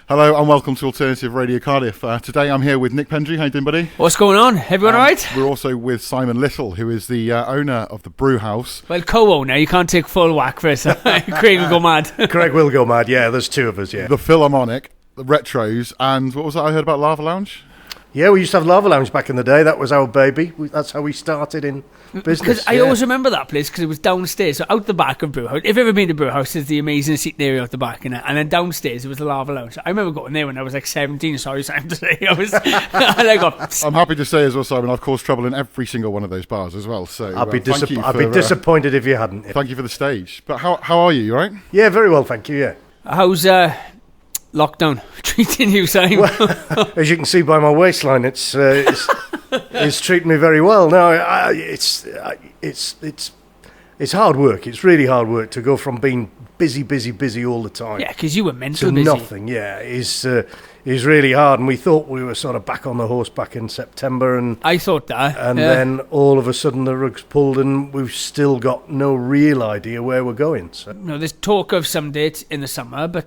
Hello and welcome to Alternative Radio Cardiff. Today I'm here with Nick Pendry. How you doing, buddy? What's going on? Everyone alright? We're also with Simon Little, who is the owner of the Brew House. Well, co-owner. You can't take full whack for us. Craig will go mad. Craig will go mad, yeah. There's two of us, yeah. The Philharmonic, the Retros, and what was that I heard about Lava Lounge? Yeah, we used to have Lava Lounge back in the day. That was our baby. That's how we started in business. Because I always remember that place because it was downstairs. So out the back of Brew House. If you've ever been to Brew House, there's the amazing seating area out the back. And then downstairs, it was the Lava Lounge. I remember going there when I was like 17. Sorry, Simon, to say. I'm happy to say as well, Simon, I've caused trouble in every single one of those bars as well. So I'd be disappointed if you hadn't. Thank you for the stage. But how are you, all right? Yeah, very well, thank you, yeah. How's lockdown treating you, Simon? Well, as you can see by my waistline, it's treating me very well. No, it's hard work. It's really hard work to go from being busy all the time. Yeah, because you were mental to busy. Nothing. Yeah, is really hard. And we thought we were sort of back on the horse back in September, and I thought that, and then all of a sudden the rug's pulled, and we've still got no real idea where we're going. So, there's talk of some dates in the summer, but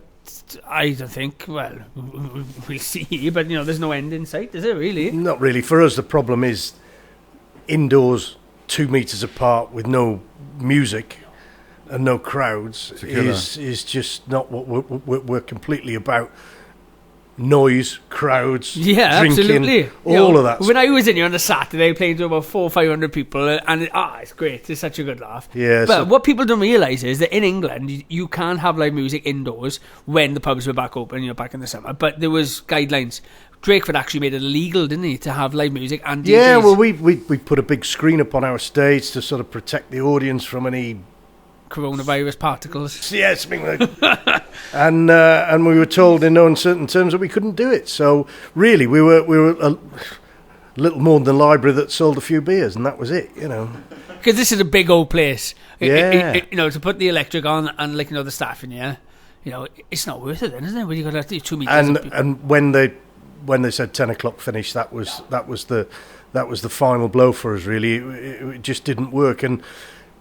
I don't think, well, we'll see, but there's no end in sight, is it really? Not really. For us, the problem is indoors, 2 meters apart with no music and no crowds is just not what we're completely about. Noise, crowds, drinking, absolutely. All of that. When I was in here on a Saturday playing to about 400 or 500 people, and it's great. It's such a good laugh. Yeah. But what people don't realise is that in England, you can't have live music indoors when the pubs were back open, back in the summer. But there was guidelines. Drakeford actually made it illegal, didn't he, to have live music and DJs? Yeah, well, we put a big screen up on our stage to sort of protect the audience from any coronavirus particles. Yeah, something like that. And we were told in no uncertain terms that we couldn't do it. So really, we were a little more than the library that sold a few beers, and that was it. Because this is a big old place. Yeah. To put the electric on and the staff in here, it's not worth it, then, isn't it? When you got 2 meters. And when they said 10 o'clock finish, that was the final blow for us. Really, it just didn't work, and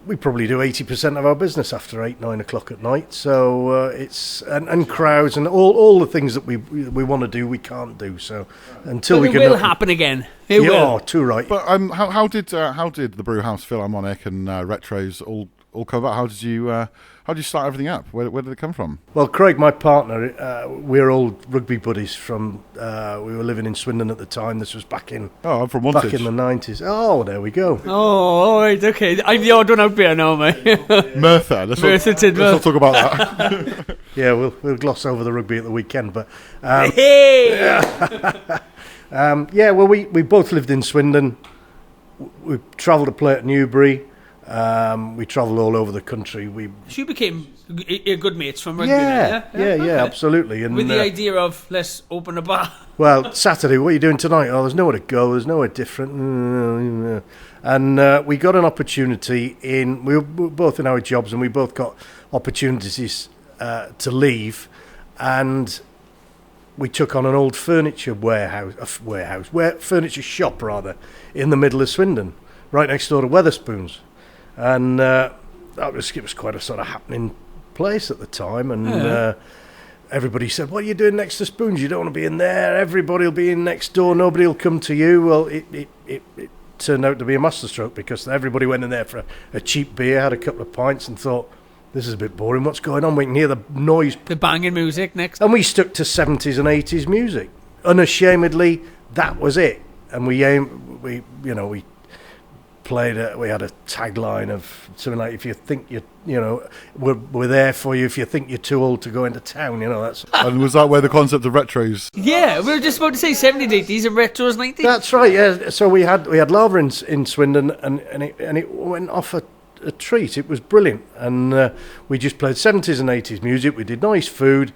we probably do 80% of our business after 8-9 o'clock at night. So it's and crowds and all the things that we want to do, we can't do. So until it will happen again. It will. Oh, too right. But how did the Brew House, Philharmonic, and Retros all come about? How did you start everything up? Where did it come from? Well, Craig, my partner, we're old rugby buddies from. We were living in Swindon at the time. This was back in. Oh, I'm from Wantage. Back in the 90s. Oh, there we go. Oh, all right, okay. I'm the odd one out there now, mate. Merthyr. Let's not talk about that. Yeah, we'll gloss over the rugby at the weekend, but. Hey. Yeah, well, we both lived in Swindon. We travelled to play at Newbury. We travelled all over the country. So you became good mates from rugby? Yeah, absolutely. And with the idea of, let's open a bar. Well, Saturday, what are you doing tonight? Oh, there's nowhere to go. There's nowhere different. And we got an opportunity we were both in our jobs, and we both got opportunities to leave. And we took on an old furniture furniture shop, rather, in the middle of Swindon, right next door to Wetherspoons. And it was quite a sort of happening place at the time, and everybody said, "What are you doing next to Spoons? You don't want to be in there. Everybody will be in next door. Nobody will come to you." Well, it turned out to be a masterstroke, because everybody went in there for a cheap beer, had a couple of pints, and thought, "This is a bit boring. What's going on?" We can hear the noise, the banging music next, and we stuck to 70s and 80s music. Unashamedly, that was it. And we played. We had a tagline of something like, "If you think we're there for you. If you think you're too old to go into town, that's." And was that where the concept of Retros? Yeah, we were just about to say 70s, 80s, and Retros 90s. That's right. Yeah. So we had Lava in Swindon, and it went off a treat. It was brilliant, and we just played 70s and 80s music. We did nice food,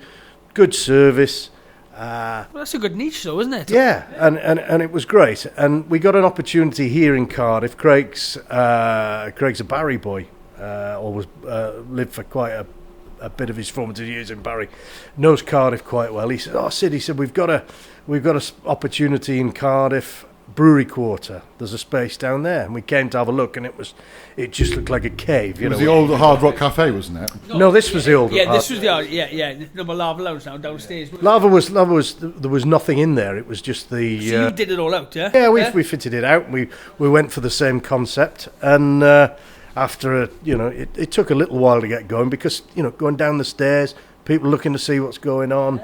good service. Well, that's a good niche, though, isn't it? Yeah, and it was great. And we got an opportunity here in Cardiff. Craig's a Barry boy. Always lived for quite a bit of his formative years in Barry. Knows Cardiff quite well. He said, "Oh, Sid," he said, we've got a opportunity in Cardiff. brewery quarter. There's a space down there, and we came to have a look, and it just looked like a cave. It was the old Hard Rock Cafe, wasn't it? No, this was the old. Yeah, this was the old. Yeah. No, but Lava Lounge now downstairs. Lava was. There was nothing in there. It was just the. So you did it all out, yeah? Yeah, we fitted it out. We went for the same concept, and after it took a little while to get going because going down the stairs, people looking to see what's going on.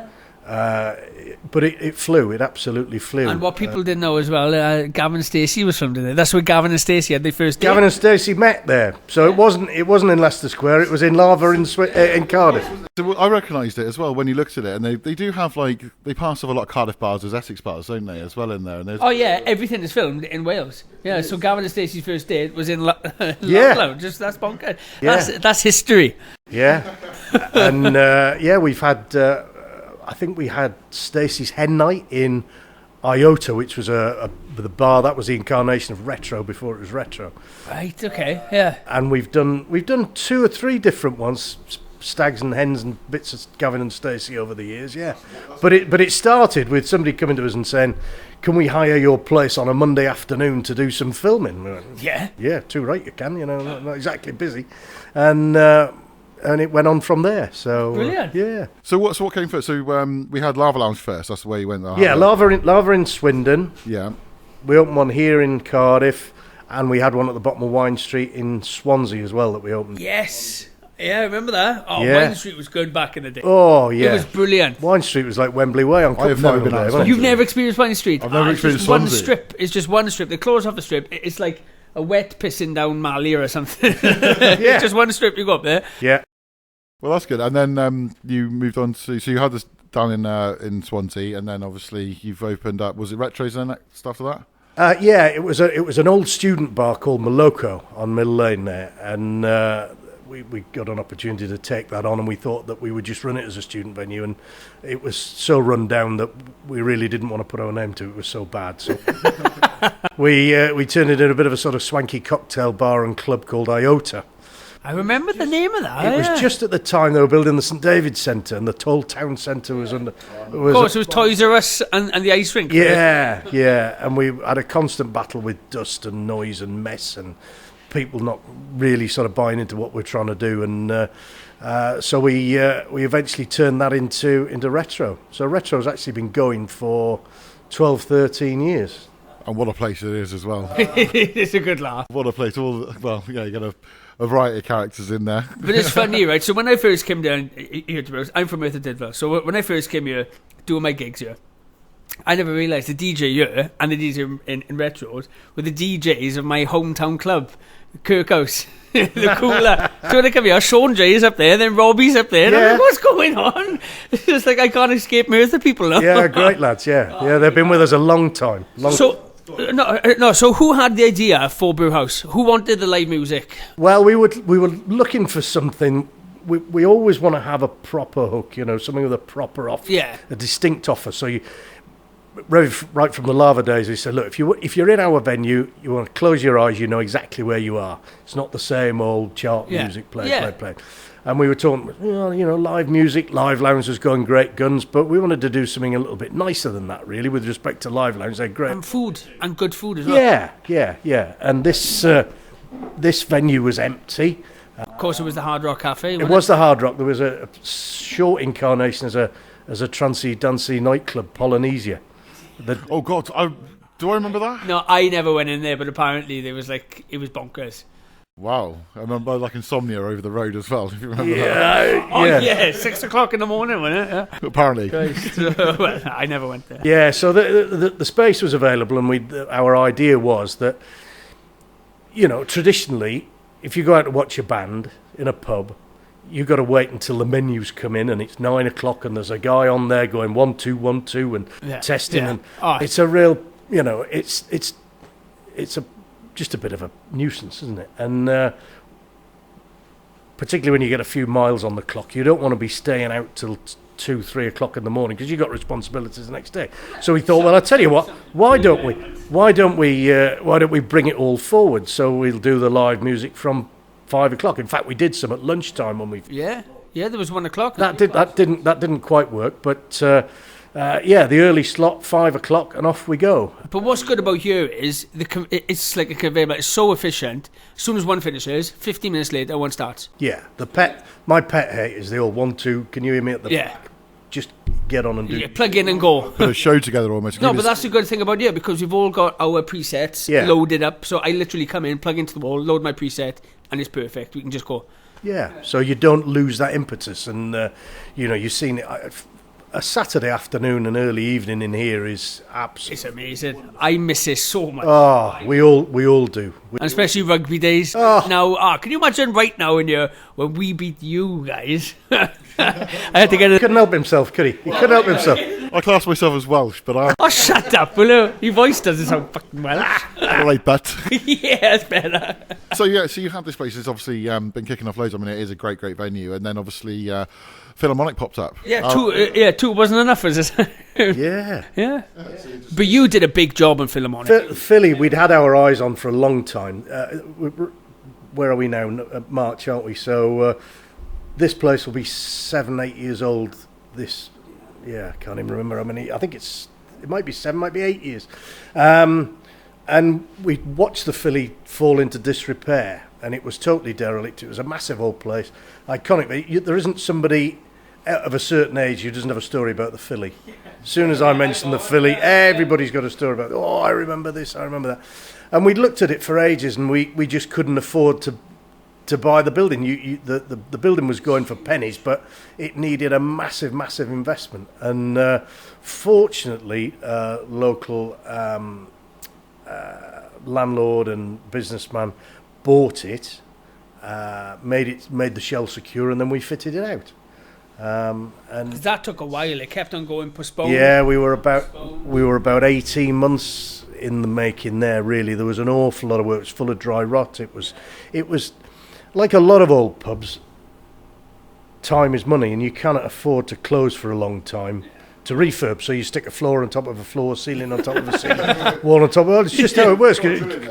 But it flew. It absolutely flew. And what people didn't know as well, Gavin and Stacey was filmed in there. That's where Gavin and Stacey had their first date. Gavin and Stacey met there, so it wasn't in Leicester Square. It was in Lava in Cardiff. So I recognised it as well when you looked at it, and they do have they pass off a lot of Cardiff bars as Essex bars, don't they, as well in there? And oh yeah, everything is filmed in Wales. Yeah, so Gavin and Stacey's first date was in yeah. Just that's bonkers. Yeah. That's history. Yeah, and we've had. I think we had Stacey's Hen Night in Iota, which was the bar that was the incarnation of retro before it was retro. Right. Okay. Yeah. And we've done 2 or 3 different ones, stags and hens and bits of Gavin and Stacey over the years. Yeah, but it started with somebody coming to us and saying, "Can we hire your place on a Monday afternoon to do some filming?" We went, yeah, too right, you can. Not exactly busy, and it went on from there. So brilliant. Yeah. So what came first? So we had Lava Lounge first. That's the way you went. Yeah, Lava in Swindon. Yeah. We opened one here in Cardiff, and we had one at the bottom of Wine Street in Swansea as well that we opened. Yes. Yeah, I remember that. Oh, yeah. Wine Street was good back in the day. Oh, yeah. It was brilliant. Wine Street was like Wembley Way on Cup I have never Final been day, out. wasn't it? You've never experienced Wine Street? I've never experienced just one Swansea. strip. It's just one strip. They close off the strip. It's like a wet pissing down Mali or something. Yeah. Just one strip, you go up there. Yeah. Well, that's good. And then you moved on to... So you had this down in Swansea, and then obviously you've opened up... Was it Retros then after that? Yeah, it was an old student bar called Moloko on Mill Lane there, and we got an opportunity to take that on, and we thought that we would just run it as a student venue, and it was so run down that we really didn't want to put our name to it. It was so bad. So we turned it into a bit of a sort of swanky cocktail bar and club called Iota. I remember the name of that. It was just at the time they were building the St David's Centre, and the Toll Town Centre was under. Of course, it was Toys R Us and the ice rink. Yeah, yeah, and we had a constant battle with dust and noise and mess and people not really sort of buying into what we're trying to do, and so we eventually turned that into Retro. So Retro's actually been going for 12, 13 years. And what a place it is as well. It's a good laugh. What a place. You got a variety of characters in there. But it's funny, right? So when I first came down here to Brewhouse, I'm from Merthyr Tydfil. So when I first came here, doing my gigs here, I never realised the DJ here and the DJ in Retros were the DJs of my hometown club, Kirkhouse. The cooler. So when I come here, Sean J's up there, then Robbie's up there. And I'm like, what's going on? It's just like I can't escape Merthyr people now. Yeah, great lads, yeah. They've been with us a long time. So who had the idea for Brewhouse? Who wanted the live music? Well, we were looking for something. We always want to have a proper hook, something with a proper offer, a distinct offer. So right from the Lava days, we said, look, if you're in our venue, you want to close your eyes, you know exactly where you are. It's not the same old chart music play. And we were talking, live music, Live Lounge was going great guns, but we wanted to do something a little bit nicer than that, really, with respect to Live Lounge. They're great. And food, and good food as well. Yeah. And this venue was empty. Of course, it was the Hard Rock Cafe. It was the Hard Rock. There was a short incarnation as a trancy dancey nightclub, Polynesia. Oh God, do I remember that? No, I never went in there, but apparently there was it was bonkers. Wow, I remember Insomnia over the road as well. If you remember that. Oh yeah, 6 o'clock in the morning, wasn't it? Yeah. Apparently. Well, I never went there. Yeah, so the space was available, and our idea was that, traditionally, if you go out to watch a band in a pub, you've got to wait until the menus come in, and it's 9 o'clock, and there's a guy on there going 1 2 1 2 and testing, and it's a real, it's just a bit of a nuisance, isn't it? And particularly when you get a few miles on the clock, you don't want to be staying out till 2 3 o'clock in the morning because you've got responsibilities the next day. So we thought, well, I tell you what, why don't we bring it all forward? So we'll do the live music from 5 o'clock. In fact, we did some at lunchtime when we. Yeah, there was 1 o'clock. That didn't quite work, but the early slot, 5 o'clock, and off we go. But what's good about here is it's like a conveyor belt. It's so efficient. As soon as one finishes, 15 minutes later, one starts. Yeah, my pet hate is the old 1, 2, can you hear me at the back? Just get on and do it. Plug in and go. Put a show together almost. No, but that's the good thing about here, because we've all got our presets loaded up. So I literally come in, plug into the wall, load my preset, and it's perfect. We can just go. Yeah, so you don't lose that impetus. And, you've seen it. A Saturday afternoon and early evening in here is absolutely... It's amazing. I miss it so much. Oh, we all do. And especially rugby days. Oh. Now, can you imagine right now in here when we beat you guys? I had to get He couldn't help himself, could he? He couldn't help himself. I class myself as Welsh, but I'm... Oh, shut up, will you? Your voice doesn't sound fucking Welsh. Right, but... Yeah, it's better. So you have this place. It's obviously been kicking off loads. I mean, it is a great venue. And then obviously Philharmonic popped up. Yeah, two wasn't enough, was it? Yeah. But you did a big job on Philharmonic. Philly, we'd had our eyes on for a long time. Where are we now? March, aren't we? So this place will be 7-8 years old. I can't even remember how many. I think it might be 7, might be 8 years. And we watched the Philly fall into disrepair, and it was totally derelict. It was a massive old place, iconic. There isn't somebody out of a certain age who doesn't have a story about the Philly. As soon as I mention the Philly, everybody's got a story about it. Oh, I remember this, I remember that. And we'd looked at it for ages, and we just couldn't afford to buy the building. The building was going for pennies, but it needed a massive investment. And fortunately, local landlord and businessman bought it, made the shell secure, and then we fitted it out. And that took a while. It kept on going, postponed. Yeah, we were about 18 months in the making there. Really, there was an awful lot of work. It was full of dry rot. It was like a lot of old pubs. Time is money, and you cannot afford to close for a long time to refurb. So you stick a floor on top of a floor, ceiling on top of a ceiling, wall on top of. Well, it's just how it works.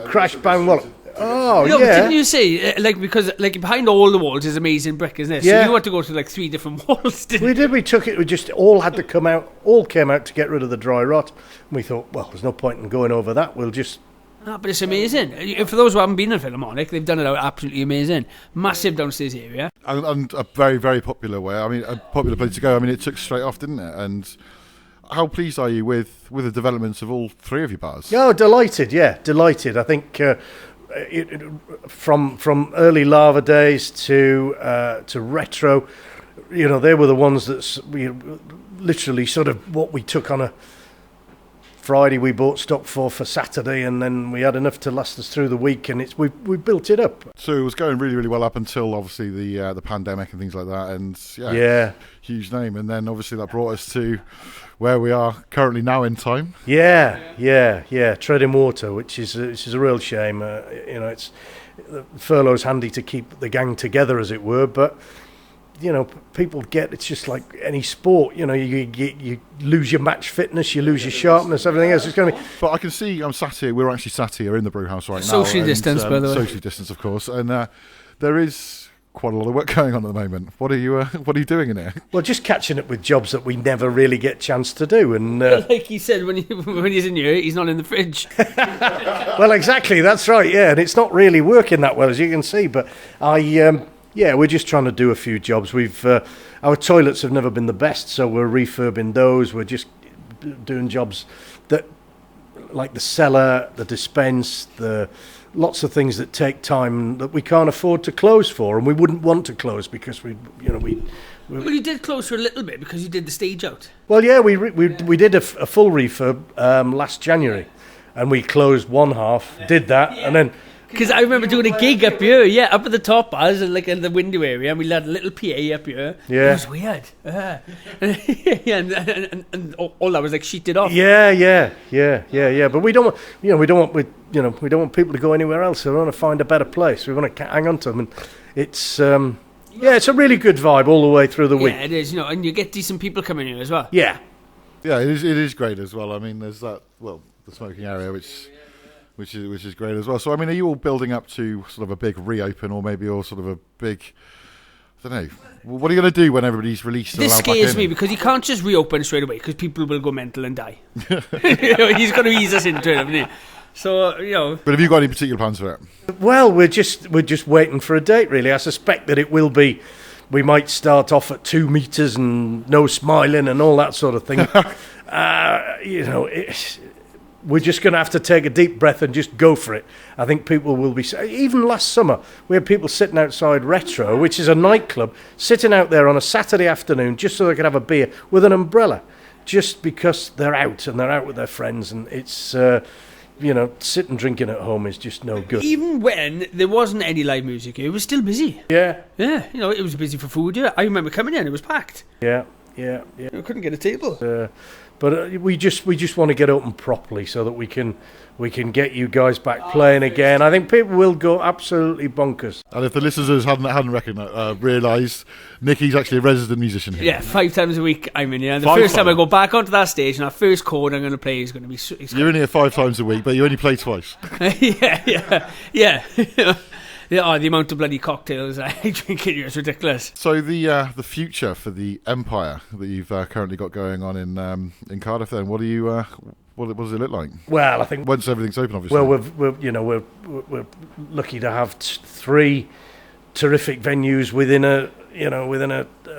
Crash, bang, wall. Oh, no, yeah. But didn't you say, because behind all the walls is amazing brick, isn't it? Yeah. So you had to go to 3 different walls, didn't you? We did. We took it. We just all had to come out. All came out to get rid of the dry rot. And we thought, well, there's no point in going over that. We'll just... No, but it's amazing. For those who haven't been in Philharmonic, they've done it out absolutely amazing. Massive downstairs area. And a very, very popular way. I mean, a popular place to go. I mean, it took straight off, didn't it? And how pleased are you with the developments of all 3 of your bars? Oh, delighted. Yeah, delighted. I think... from early lava days to retro, they were the ones that literally sort of what we took on a Friday. We bought stock for Saturday, and then we had enough to last us through the week, and we built it up. So it was going really, really well up until obviously the pandemic and things like that, and huge name, and then obviously that brought us to where we are currently now in time. Yeah. Treading water, which is a real shame. It's the furlough's handy to keep the gang together, as it were. But people it's just like any sport. You lose your match fitness, you lose your sharpness, everything else. It's going to be. But I can see I'm sat here. We're actually sat here in the Brew House right now. Socially distance, by the way. Socially distance, of course, and there is quite a lot of work going on at the moment. What are you doing in here? Well, just catching up with jobs that we never really get a chance to do. And like he said, when he's in here, he's not in the fridge. Well, exactly. That's right. Yeah, and it's not really working that well, as you can see. But we're just trying to do a few jobs. Our toilets have never been the best, so we're refurbing those. We're just doing jobs that, like the cellar, the dispense, lots of things that take time that we can't afford to close for, and we wouldn't want to close because we. Well, you did close for a little bit because you did the stage out. Well, yeah, we did a full refurb last January, and we closed one half, did that, and then. Because I remember doing a gig up here, up at the top bars, in the window area, and we had a little PA up here. Yeah. It was weird. And all that was sheeted off. Yeah. But we don't want people to go anywhere else. We want to find a better place. We want to hang on to them, and it's it's a really good vibe all the way through the week. Yeah, it is. And you get decent people coming here as well. Yeah, it is great as well. I mean, there's the smoking area, which is great as well. So, I mean, are you all building up to sort of a big reopen, or maybe sort of a big I don't know. What are you going to do when everybody's released? This scares me because he can't just reopen straight away because people will go mental and die. He's got to ease us into it, hasn't he? So, But have you got any particular plans for it? Well, we're just waiting for a date, really. I suspect that it will be. We might start off at 2 meters and no smiling and all that sort of thing. We're just going to have to take a deep breath and just go for it. I think people will be... Even last summer, we had people sitting outside Retro, which is a nightclub, sitting out there on a Saturday afternoon just so they could have a beer with an umbrella, just because they're out and they're out with their friends. And it's, sitting drinking at home is just no good. Even when there wasn't any live music, it was still busy. Yeah. Yeah, it was busy for food. Yeah, I remember coming in, it was packed. Yeah. We couldn't get a table. But we just want to get open properly so that we can get you guys back playing again. I think people will go absolutely bonkers. And if the listeners hadn't realised, Nicky's actually a resident musician here. Yeah, 5 times a week I'm in here. And the first time I go back onto that stage and our first chord I'm going to play is going to be... You're in here 5 times a week, but you only play twice. Yeah. The amount of bloody cocktails I drink in here is ridiculous. So the future for the Empire that you've currently got going on in Cardiff, then, what do you what does it look like? Well, I think once everything's open, obviously. Well, we're lucky to have 3 terrific venues within a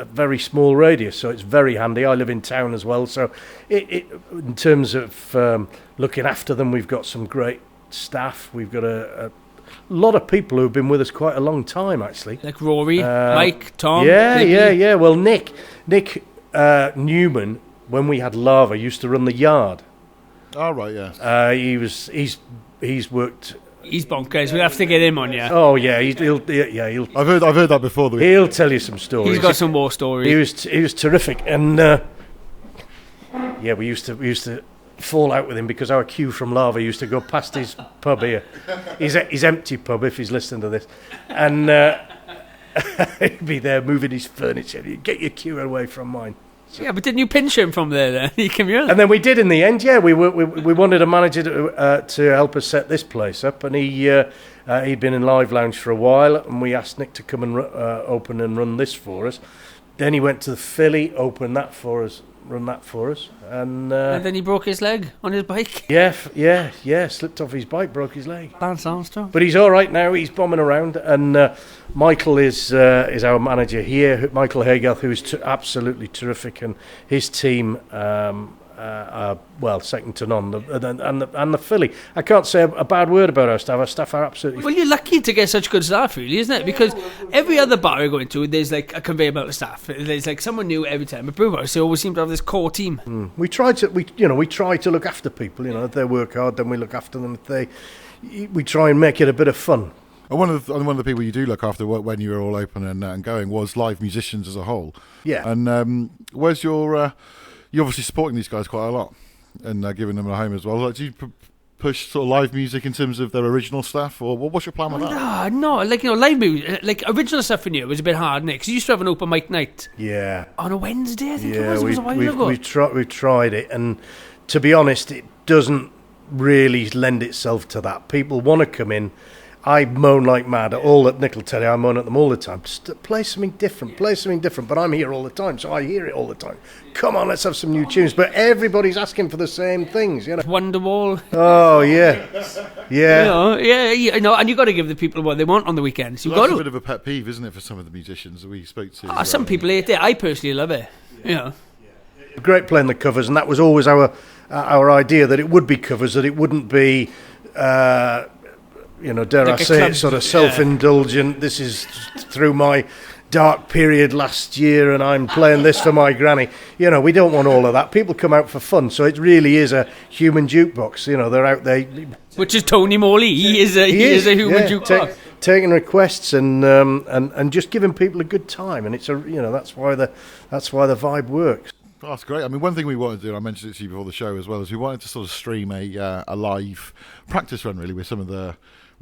very small radius, so it's very handy. I live in town as well, so in terms of looking after them, we've got some great staff. We've got a lot of people who've been with us quite a long time, actually. Like Rory, Mike, Tom. Yeah. Well, Nick Newman, when we had Lava, used to run the yard. Oh, right, yeah. He's worked. He's bonkers. We'll have to get him on, yeah. Oh yeah, he'll. I've heard that before. He'll tell you some stories. He's got some more stories. He was terrific, and we used to fall out with him because our queue from Lava used to go past his pub here, his empty pub, if he's listening to this, and he'd be there moving his furniture. He'd get your queue away from mine. So. Yeah, but didn't you pinch him from there then? He came here. And then we did in the end. Yeah, we wanted a manager to help us set this place up, and he'd been in Live Lounge for a while, and we asked Nick to come and open and run this for us. Then he went to the Philly, opened that for us, run that for us, and then he broke his leg on his bike. Yeah, slipped off his bike, broke his leg. Lance Armstrong. But he's all right now. He's bombing around, and Michael is our manager here. Michael Haygarth, who is absolutely terrific, and his team are second to none. And the Philly. I can't say a bad word about our staff. Our staff are absolutely. Well, you're lucky to get such good staff, really, isn't it? Because every other bar I go into, there's like a conveyor belt of staff. There's like someone new every time. At Brew House, they always seem to have this core team. We try to look after people. If they work hard, then we look after them. We try and make it a bit of fun. And one of the people you do look after when you were all open and going was live musicians as a whole. Yeah. And where's your? You're obviously supporting these guys quite a lot and giving them a home as well. Like, do you push sort of live music in terms of their original stuff, or what's your plan with that? No, live music, like original stuff for you was a bit hard, Nick. Because you used to have an open mic night. Yeah. On a Wednesday, I think it was a while ago. We've tried it, and to be honest, it doesn't really lend itself to that. People want to come in. I moan like mad at all that Nick will tell you. I moan at them all the time. Just play something different. But I'm here all the time, so I hear it all the time. Come on, let's have some new tunes. But everybody's asking for the same things, Wonderwall. Oh yeah. And you got to give the people what they want on the weekends. That's a bit of a pet peeve, isn't it, for some of the musicians that we spoke to? Some people hate it. I personally love it. Great playing the covers, and that was always our idea, that it would be covers, that it wouldn't be. Dare I say it, sort of self-indulgent. This is through my dark period last year and I'm playing this for my granny. We don't want all of that. People come out for fun, so it really is a human jukebox. They're out there. Which is Tony Morley. He is a human jukebox. Taking requests and just giving people a good time, and it's that's why the vibe works. Oh, that's great. I mean, one thing we wanted to do, and I mentioned it to you before the show as well, is we wanted to sort of stream a live practice run, really, with some of the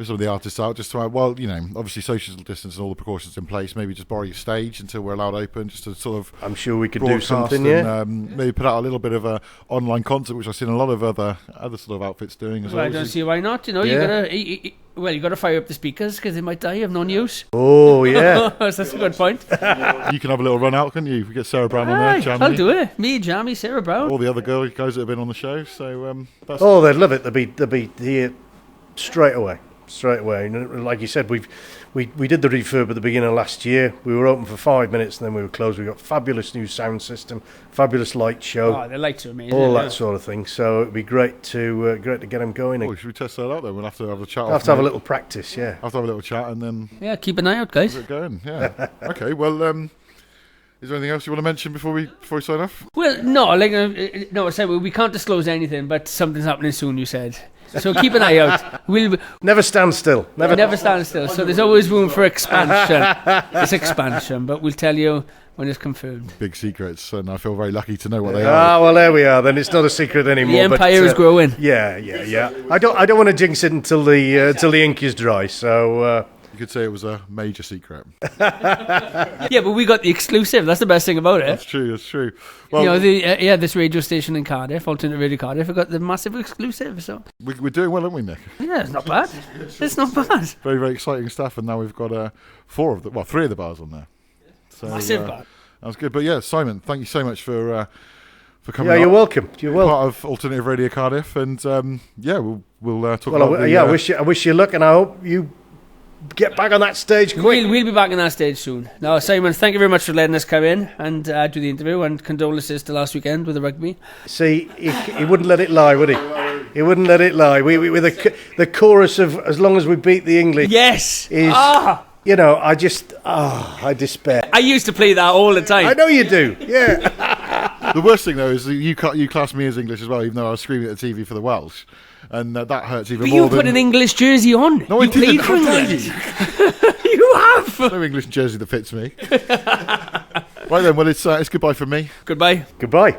some of the artists out, just to, obviously social distance and all the precautions in place. Maybe just borrow your stage until we're allowed open, just to sort of. I'm sure we could do broadcast something, and, maybe put out a little bit of a online concert, which I've seen a lot of other sort of outfits doing as well. I don't see why not. You got to fire up the speakers because they might die of non-use. Oh yeah, that's a good point. You can have a little run out, can you? We get Sarah Brown on there, Jamie. I'll do it. Me, Jamie, Sarah Brown, all the other guys that have been on the show. So that's they'd love it. They'll be here straight away. And like you said, we did the refurb at the beginning of last year. We were open for 5 minutes and then we were closed. We got fabulous new sound system, fabulous light show. Oh, the lights are amazing. All that sort of thing. So it'd be great to get them going. Should we test that out then? We'll have to have a chat. We'll have to have a little practice, yeah. Have to have a little chat and then. Keep an eye out, guys. Get it going. Yeah. Okay. Well, is there anything else you want to mention before we sign off? Well, no. I said we can't disclose anything, but something's happening soon. You said. So keep an eye out. We'll never stand still. Never stand still. So there's always room for expansion. It's expansion, but we'll tell you when it's confirmed. Big secrets, and I feel very lucky to know what they are. Ah, well, there we are. Then it's not a secret anymore. The empire is growing. Yeah. I don't want to jinx it until the ink is dry. So. You could say it was a major secret. Yeah, but we got the exclusive. That's the best thing about it. That's true. Well, this radio station in Cardiff, Alternative Radio Cardiff, we got the massive exclusive. So we're doing well, aren't we, Nick? Yeah, it's not bad. It's not bad. Very, very exciting stuff, and now we've got three of the bars on there. So, massive bar. That was good. But yeah, Simon, thank you so much for coming. Yeah, you're welcome. You're welcome. Part of Alternative Radio Cardiff, and we'll talk. Well, I wish you luck, and I hope you get back on that stage quick. We'll be back on that stage soon. Now, Simon, thank you very much for letting us come in and do the interview, and condolences to last weekend with the rugby. See, he wouldn't let it lie, would he? He wouldn't let it lie. We with the chorus of "As Long as We Beat the English." Yes. Is, I despair. I used to play that all the time. I know you do. Yeah. The worst thing though is that you class me as English as well, even though I was screaming at the TV for the Welsh. And that hurts even more. But you put an English jersey on. No, you I didn't. played for England. You have. No English jersey that fits me. Right then, well, it's goodbye from me. Goodbye. Goodbye.